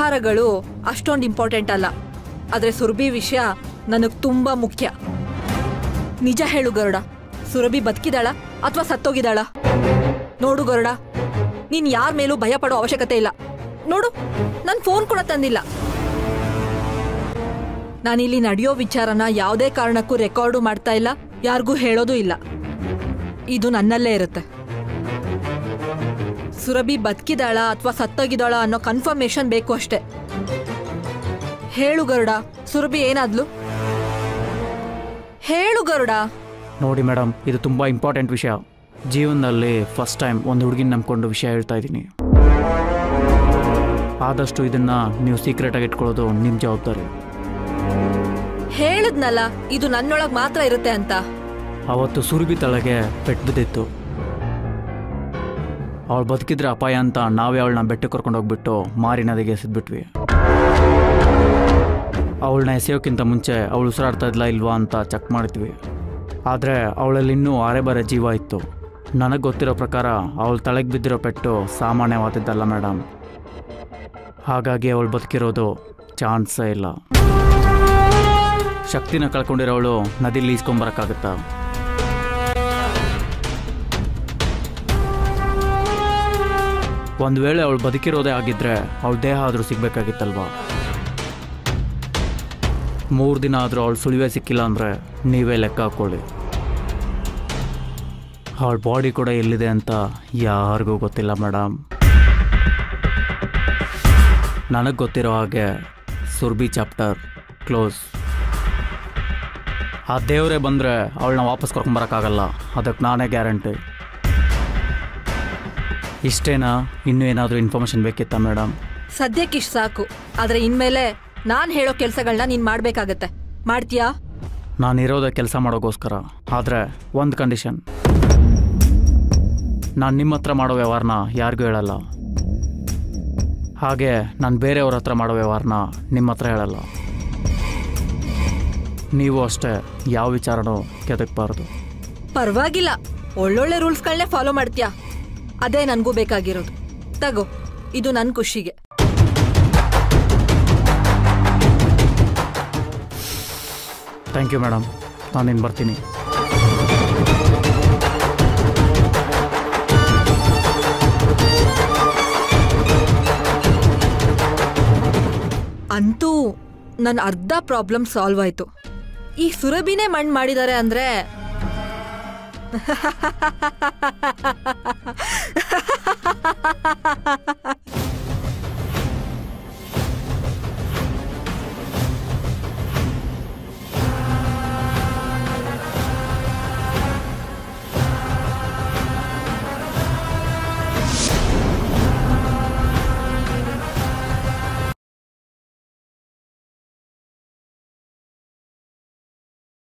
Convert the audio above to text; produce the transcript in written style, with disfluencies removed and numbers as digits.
ವ್ಯವಹಾರಗಳು ಅಷ್ಟೊಂದು ಇಂಪಾರ್ಟೆಂಟ್ ಅಲ್ಲ, ಆದರೆ ಸುರಭಿ ವಿಷಯ ನನಗೆ ತುಂಬಾ ಮುಖ್ಯ. ನಿಜ ಹೇಳು ಗರುಡ, ಸುರಭಿ ಬದುಕಿದಾಳ ಅಥವಾ ಸತ್ತೋಗಿದಾಳ? ನೋಡು ಗರುಡ, ನೀನ್ ಯಾರ ಮೇಲೂ ಭಯ ಪಡೋ ಅವಶ್ಯಕತೆ ಇಲ್ಲ. ನೋಡು, ನನ್ ಫೋನ್ ಕೂಡ ತಂದಿಲ್ಲ. ನಾನಿಲ್ಲಿ ನಡೆಯೋ ವಿಚಾರನ ಯಾವುದೇ ಕಾರಣಕ್ಕೂ ರೆಕಾರ್ಡು ಮಾಡ್ತಾ ಇಲ್ಲ, ಯಾರಿಗೂ ಹೇಳೋದು ಇಲ್ಲ. ಇದು ನನ್ನಲ್ಲೇ ಇರುತ್ತೆ. ಸುರಭಿ ಬದುಕಿದಾಳ ಅಥವಾ ಸತ್ತೋಗಿದಾಳ ಅನ್ನೋ ಕನ್ಫರ್ಮೇಶನ್ ಬೇಕು ಅಷ್ಟೇ. ಹೇಳು ಗರುಡ, ಸುರಭಿ ಏನಾದ್ಲು? ಹೇಳು ಗರುಡ. ನೋಡಿ ಮೇಡಮ್, ಇದು ತುಂಬ ಇಂಪಾರ್ಟೆಂಟ್ ವಿಷಯ. ಜೀವನದಲ್ಲಿ ಫಸ್ಟ್ ಟೈಮ್ ಒಂದು ಹುಡುಗಿನ ನಂಬ್ಕೊಂಡು ವಿಷಯ ಹೇಳ್ತಾ ಇದ್ದೀನಿ. ಆದಷ್ಟು ಇದನ್ನು ನೀವು ಸೀಕ್ರೆಟಾಗಿ ಇಟ್ಕೊಳ್ಳೋದು ನಿಮ್ಮ ಜವಾಬ್ದಾರಿ. ಹೇಳಿದ್ನಲ್ಲ, ಇದು ನನ್ನೊಳಗೆ ಮಾತ್ರ ಇರುತ್ತೆ ಅಂತ. ಅವತ್ತು ಸುರಭಿ ತಲೆಗೆ ಪೆಟ್ಟು ಬಿದ್ದಿತ್ತು. ಅವಳು ಬದುಕಿದ್ರೆ ಅಪಾಯ ಅಂತ ನಾವೇ ಅವಳನ್ನ ಬೆಟ್ಟಕ್ಕೆ ಕರ್ಕೊಂಡು ಹೋಗ್ಬಿಟ್ಟು ಮಾರಿ ನದಿಗೆ ಎಸೆದ್ಬಿಟ್ವಿ. ಅವಳನ್ನ ಎಸೆಯೋಕ್ಕಿಂತ ಮುಂಚೆ ಅವಳು ಉಸಿರಾಡ್ತಾ ಇದ್ಲ ಇಲ್ವಾ ಅಂತ ಚೆಕ್ ಮಾಡ್ತೀವಿ. ಆದರೆ ಅವಳಲ್ಲಿ ಇನ್ನೂ ಅರೆಬರೆ ಜೀವ ಇತ್ತು. ನನಗೆ ಗೊತ್ತಿರೋ ಪ್ರಕಾರ ಅವಳು ತಲೆಗೆ ಬಿದ್ದಿರೋ ಪೆಟ್ಟು ಸಾಮಾನ್ಯವಾದದ್ದಲ್ಲ ಮೇಡಮ್. ಹಾಗಾಗಿ ಅವಳು ಬದುಕಿರೋದು ಚಾನ್ಸೇ ಇಲ್ಲ. ಶಕ್ತಿನ ಕಳ್ಕೊಂಡಿರೋವಳು ನದಿಲಿ ಈಸ್ಕೊಂಬರೋಕ್ಕಾಗತ್ತಾ? ಒಂದು ವೇಳೆ ಅವಳು ಬದುಕಿರೋದೇ ಆಗಿದ್ದರೆ ಅವಳ ದೇಹ ಆದರೂ ಸಿಗಬೇಕಾಗಿತ್ತಲ್ವಾ? 3 ದಿನ ಆದರೂ ಅವಳು ಸುಳಿವೇ ಸಿಕ್ಕಿಲ್ಲ ಅಂದರೆ ನೀವೇ ಲೆಕ್ಕ ಹಾಕ್ಕೊಳ್ಳಿ. ಅವಳ ಬಾಡಿ ಕೂಡ ಎಲ್ಲಿದೆ ಅಂತ ಯಾರಿಗೂ ಗೊತ್ತಿಲ್ಲ ಮೇಡಮ್. ನನಗೆ ಗೊತ್ತಿರೋ ಹಾಗೆ ಸುರಭಿ ಚಾಪ್ಟರ್ ಕ್ಲೋಸ್. ಆ ದೇವರೇ ಬಂದರೆ ಅವಳನ್ನ ವಾಪಸ್ ಕರ್ಕೊಂಬರೋಕ್ಕಾಗಲ್ಲ, ಅದಕ್ಕೆ ನಾನೇ ಗ್ಯಾರಂಟಿ. ಇಷ್ಟೇನಾ? ಇನ್ನೂ ಏನಾದರೂ ಇನ್ಫಾರ್ಮೇಷನ್ ಬೇಕಿತ್ತಾ ಮೇಡಮ್? ಸದ್ಯಕ್ಕಿಷ್ಟು ಸಾಕು. ಆದರೆ ಇನ್ಮೇಲೆ ನಾನು ಹೇಳೋ ಕೆಲಸಗಳನ್ನ ನೀನು ಮಾಡಬೇಕಾಗತ್ತೆ. ಮಾಡ್ತೀಯಾ? ನಾನು ಇರೋದೇ ಕೆಲಸ ಮಾಡೋಕ್ಕೋಸ್ಕರ. ಆದರೆ ಒಂದು ಕಂಡೀಷನ್, ನಾನು ನಿಮ್ಮ ಹತ್ರ ಮಾಡೋ ವ್ಯವಹಾರನ ಯಾರಿಗೂ ಹೇಳಲ್ಲ. ಹಾಗೆ ನಾನು ಬೇರೆಯವ್ರ ಹತ್ರ ಮಾಡೋ ವ್ಯವಹಾರನ ನಿಮ್ಮ ಹತ್ರ ಹೇಳಲ್ಲ. ನೀವು ಅಷ್ಟೇ ಯಾವ ವಿಚಾರನೂ ಕೆದಕಬಾರ್ದು. ಪರವಾಗಿಲ್ಲ, ಒಳ್ಳೊಳ್ಳೆ ರೂಲ್ಸ್ಗಳನ್ನೇ ಫಾಲೋ ಮಾಡ್ತೀಯಾ. ಅದೇ ನನಗೂ ಬೇಕಾಗಿರೋದು. ತಗೋ, ಇದು ನನ್ನ ಖುಷಿಗೆ. ಥ್ಯಾಂಕ್ ಯು ಮೇಡಮ್, ನಾನಿನ್ನು ಬರ್ತೀನಿ. ಅಂತೂ ನನ್ನ ಅರ್ಧ ಪ್ರಾಬ್ಲಮ್ ಸಾಲ್ವ್ ಆಯ್ತು. ಈ ಸುರಭಿನೇ ಮಣ್ಣು ಮಾಡಿದ್ದಾರೆ ಅಂದ್ರೆ